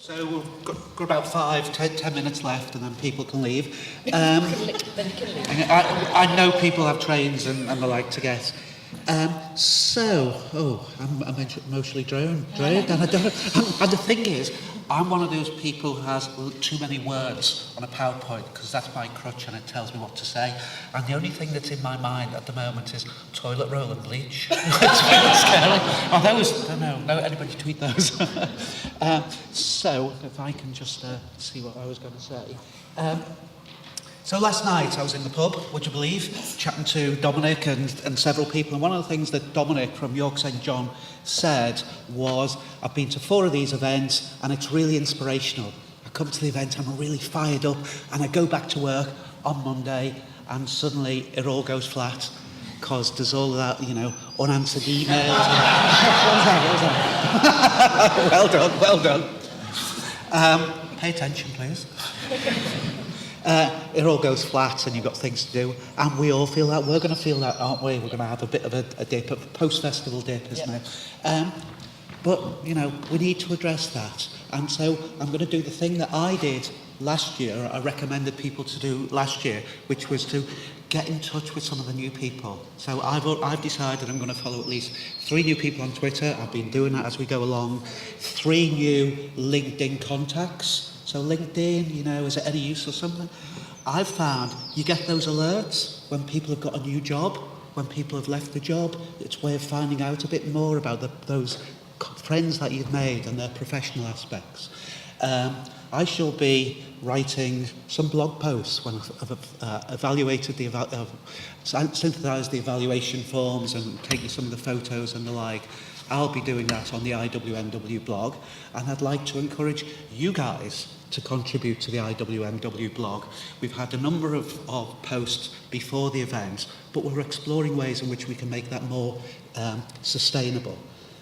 So we've got about 10 minutes left and then people can leave. I know people have trains and the like to get. I'm emotionally drained and and the thing is, I'm one of those people who has too many words on a PowerPoint because that's my crutch and it tells me what to say. And the only thing that's in my mind at the moment is toilet roll and bleach. It's really scary. Oh, those, I don't know, anybody tweet those? So, if I can just see what I was going to say. So last night I was in the pub, would you believe, chatting to Dominic and several people, and one of the things that Dominic from York St John said was, I've been to 4 of these events and it's really inspirational. I come to the event and I'm really fired up and I go back to work on Monday and suddenly it all goes flat because there's all that, unanswered emails. Well done. Pay attention, please. It all goes flat and you've got things to do, and we all feel that. We're going to feel that, aren't we? We're going to have a bit of a dip, a post-festival dip, isn't it? But, we need to address that. And so I'm going to do the thing that I did last year, I recommended people to do last year, which was to get in touch with some of the new people. So I've decided I'm going to follow at least 3 new people on Twitter. I've been doing that as we go along. 3 new LinkedIn contacts. So LinkedIn, is it any use or something? I've found you get those alerts when people have got a new job, when people have left the job. It's a way of finding out a bit more about those friends that you've made and their professional aspects. I shall be writing some blog posts when I've synthesised the evaluation forms and taken some of the photos and the like. I'll be doing that on the IWMW blog, and I'd like to encourage you guys to contribute to the IWMW blog. We've had a number of posts before the event, but we're exploring ways in which we can make that more sustainable.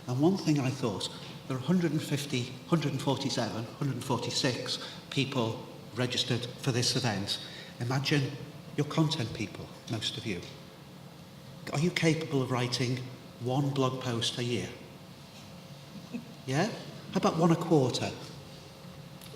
And one thing I thought, there are 146 people registered for this event. Imagine you're content people, most of you. Are you capable of writing 1 blog post a year? Yeah? How about 1 a quarter?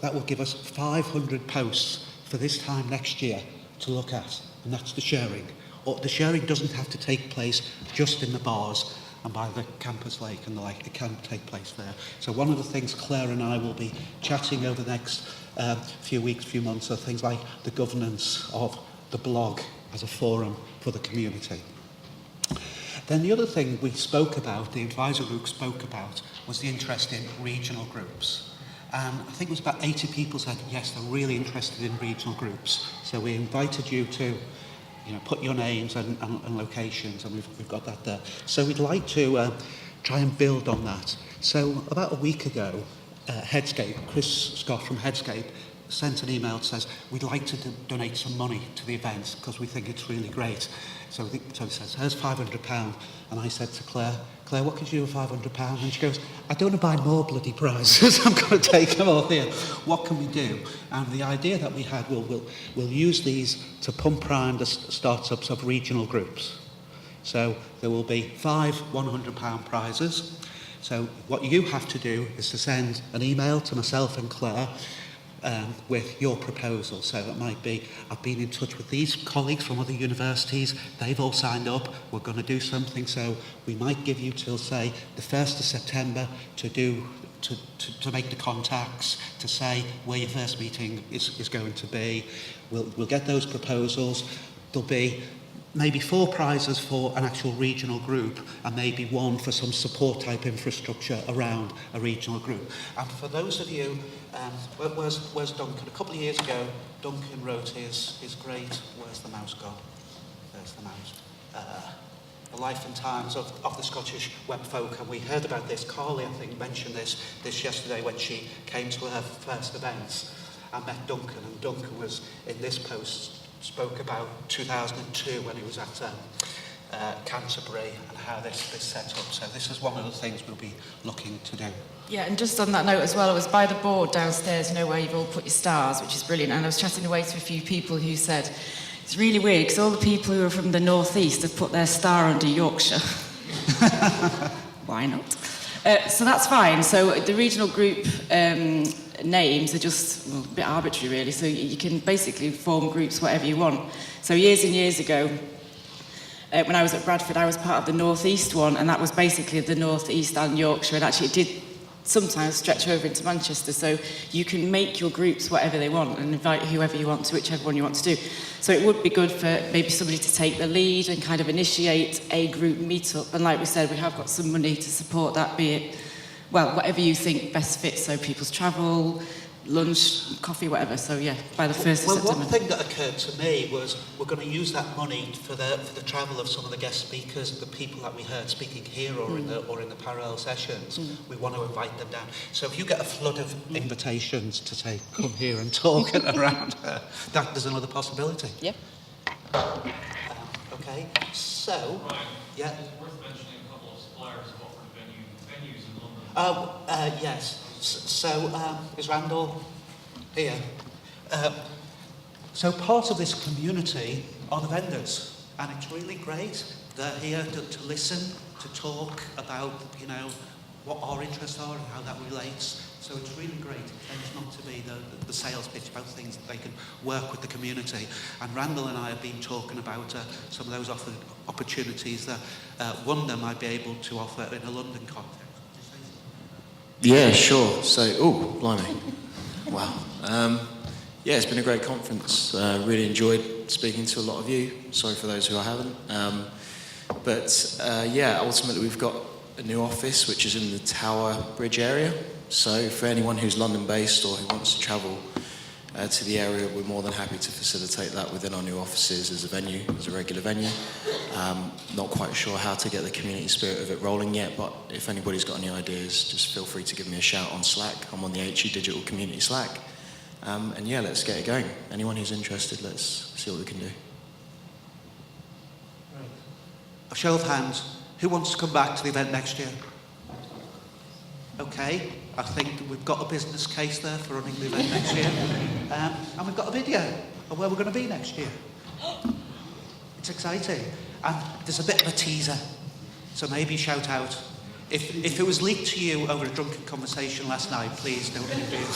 That will give us 500 posts for this time next year to look at, and that's the sharing. Or the sharing doesn't have to take place just in the bars and by the campus lake and the like. It can take place there. So one of the things Claire and I will be chatting over the next few weeks, few months, are things like the governance of the blog as a forum for the community. Then the other thing we spoke about, the advisor group spoke about, was the interest in regional groups. And I think it was about 80 people said, yes, they're really interested in regional groups. So we invited you to put your names and locations, and we've got that there. So we'd like to try and build on that. So about a week ago, Headscape, Chris Scott from Headscape, sent an email that says, we'd like to donate some money to the event because we think it's really great. So he says, here's £500. And I said to Claire, what could you do with £500? And she goes, I don't want to buy more bloody prizes. I'm going to take them all here. What can we do? And the idea that we had, we'll use these to pump prime the startups of regional groups. So there will be 5 £100 prizes. So what you have to do is to send an email to myself and Claire with your proposal. So it might be, I've been in touch with these colleagues from other universities, they've all signed up, we're going to do something, so we might give you till, say, the 1st of September to make the contacts, to say where your first meeting is going to be. We'll get those proposals. There'll be maybe 4 prizes for an actual regional group and maybe 1 for some support type infrastructure around a regional group. And for those of you, where's Duncan? A couple of years ago, Duncan wrote his great, where's the mouse gone? There's the mouse. The Life and Times of the Scottish Web Folk, and we heard about this. Carly, I think, mentioned this yesterday when she came to her first events and met Duncan, and Duncan was in this post, spoke about 2002 when he was at Canterbury and how this set up. So this is one of the things we'll be looking to do. Yeah, and just on that note as well, I was by the board downstairs, where you've all put your stars, which is brilliant. And I was chatting away to a few people who said, it's really weird because all the people who are from the northeast have put their star under Yorkshire. Why not? So that's fine. So the regional group names are just a bit arbitrary, really. So you can basically form groups whatever you want. So years and years ago, when I was at Bradford, I was part of the North East one, and that was basically the North East and Yorkshire, and actually it did sometimes stretch over into Manchester. So you can make your groups whatever they want and invite whoever you want to, whichever one you want to do. So it would be good for maybe somebody to take the lead and kind of initiate a group meetup. And like we said, we have got some money to support that, be it, well, whatever you think best fits. So people's travel, lunch, coffee, whatever. So yeah, by the 1st of September. Well, one thing that occurred to me was we're going to use that money for the travel of some of the guest speakers, the people that we heard speaking here or in the parallel sessions. We want to invite them down. So if you get a flood of invitations to say, come here and talk around, there's another possibility. Yep. Okay. So, yeah. It's worth mentioning a couple of suppliers of offered venues in London. Yes. So, is Randall here? So part of this community are the vendors, and it's really great. They're here to listen, to talk about, you know, what our interests are and how that relates. So it's really great. It tends not to be the sales pitch about things that they can work with the community. And Randall and I have been talking about some of those offered opportunities that Wonder might be able to offer in a London context. Yeah, sure. So, oh, blimey. Wow. Yeah, it's been a great conference. Really enjoyed speaking to a lot of you. Sorry for those who I haven't. Yeah, ultimately we've got a new office which is in the Tower Bridge area. So for anyone who's London-based or who wants to travel to the area, we're more than happy to facilitate that within our new offices as a venue, as a regular venue. Not quite sure how to get the community spirit of it rolling yet, but if anybody's got any ideas, just feel free to give me a shout on Slack. I'm on the HE Digital Community Slack. And yeah, let's get it going. Anyone who's interested, let's see what we can do. A show of hands, who wants to come back to the event next year? Okay, I think we've got a business case there for running the event next year. And we've got a video of where we're going to be next year. It's exciting. And there's a bit of a teaser, so maybe shout out. If it was leaked to you over a drunken conversation last night, please don't reveal.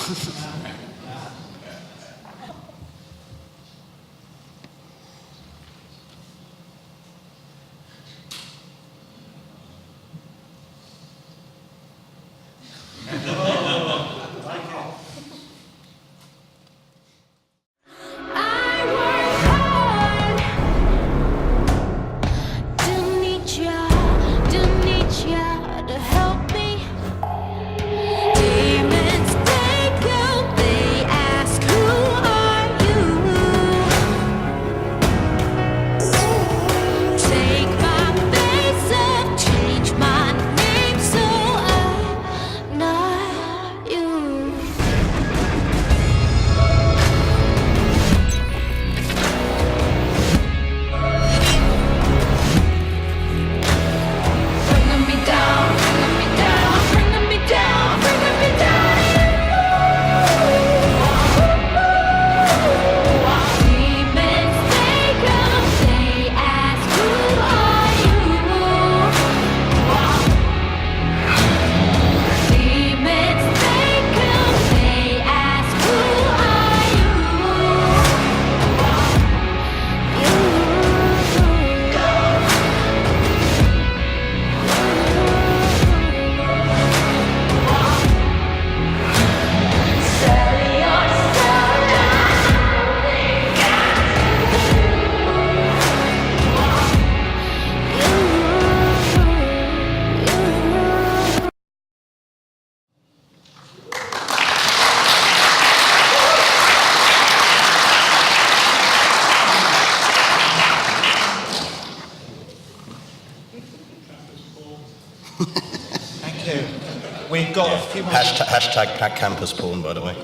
We've got a few more... Hashtag pack campus porn, by the way.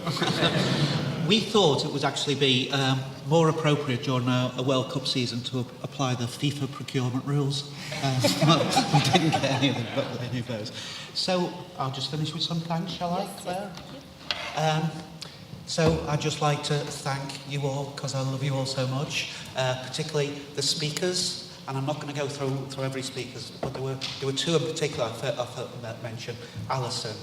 We thought it would actually be more appropriate during a World Cup season to apply the FIFA procurement rules. We didn't get any of those. So I'll just finish with some thanks, shall I, Claire? So I'd just like to thank you all, because I love you all so much, particularly the speakers. And I'm not going to go through every speaker, but there were two in particular I thought mention. Alison,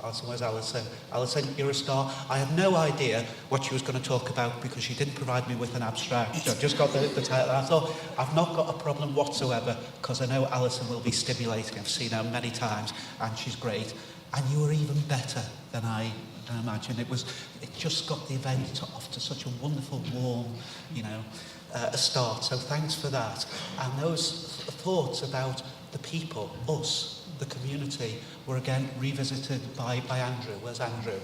Alison, where's Alison? Alison, you're a star. I have no idea what she was going to talk about because she didn't provide me with an abstract. I just got the title. I thought, I've not got a problem whatsoever because I know Alison will be stimulating. I've seen her many times and she's great. And you were even better than I imagined. It just got the event off to such a wonderful, warm, a start. So thanks for that. And those thoughts about the people, us, the community, were again revisited by Andrew. Where's Andrew?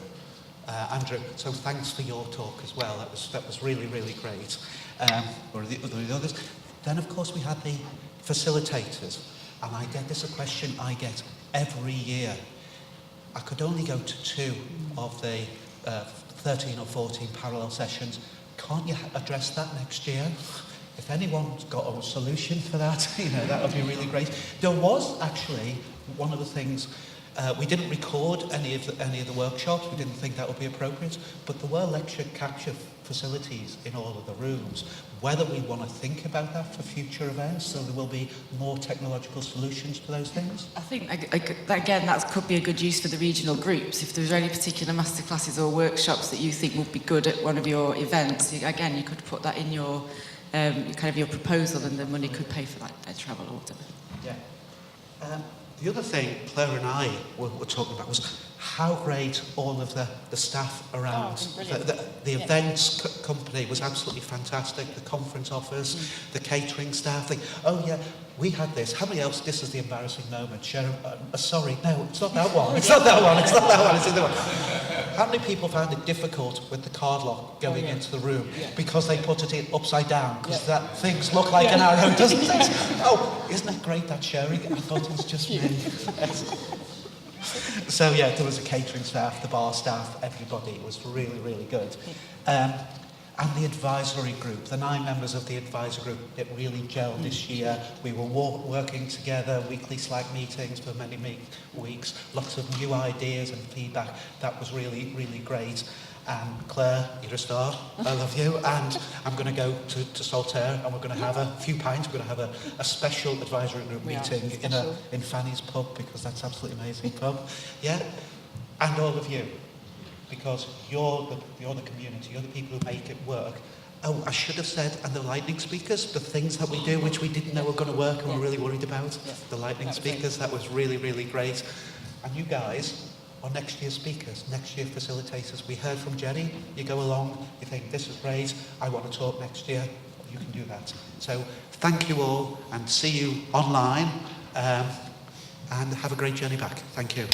Andrew, so thanks for your talk as well. That was really, really great. Or the others. Then, of course, we had the facilitators. And this is a question I get every year. I could only go to 2 of the 13 or 14 parallel sessions. Can't you address that next year? If anyone's got a solution for that, that would be really great. There was actually one of the things, we didn't record any of the workshops. We didn't think that would be appropriate, but there were lecture capture facilities in all of the rooms. Whether we want to think about that for future events, so there will be more technological solutions to those things. I think, again, that could be a good use for the regional groups. If there's any particular masterclasses or workshops that you think would be good at one of your events, again, you could put that in your your proposal, and the money could pay for their travel or whatever. Yeah. The other thing Claire and I were talking about was how great all of the staff around. The events company was absolutely fantastic. The conference office, the catering staff. We had this. How many else? This is the embarrassing moment. Sharon, sorry, no, it's not that one. It's not that one. It's not that one. It's the other one. How many people found it difficult with the card lock going into the room because they put it upside down? Because that things look like an arrow, doesn't it? Oh, isn't it great that sharing? I thought it was just me. So there was a catering staff, the bar staff, everybody. It was really, really good. And the advisory group, the 9 members of the advisory group, it really gelled this year. We were working together, weekly Slack meetings for many weeks, lots of new ideas and feedback. That was really, really great. And Claire, you're a star. I love you. And I'm going to go to Saltaire and we're going to have a few pints. We're going to have a special advisory group meeting in Fanny's pub because that's absolutely amazing pub. Yeah? And all of you. Because you're the community, you're the people who make it work. Oh, I should have said, and the lightning speakers, the things that we do which we didn't know were going to work and we're really worried about. The lightning speakers, that was really, really great. And you guys are next year's speakers, next year facilitators. We heard from Jenny, you go along, you think this is great, I want to talk next year, you can do that. So thank you all and see you online and have a great journey back. Thank you.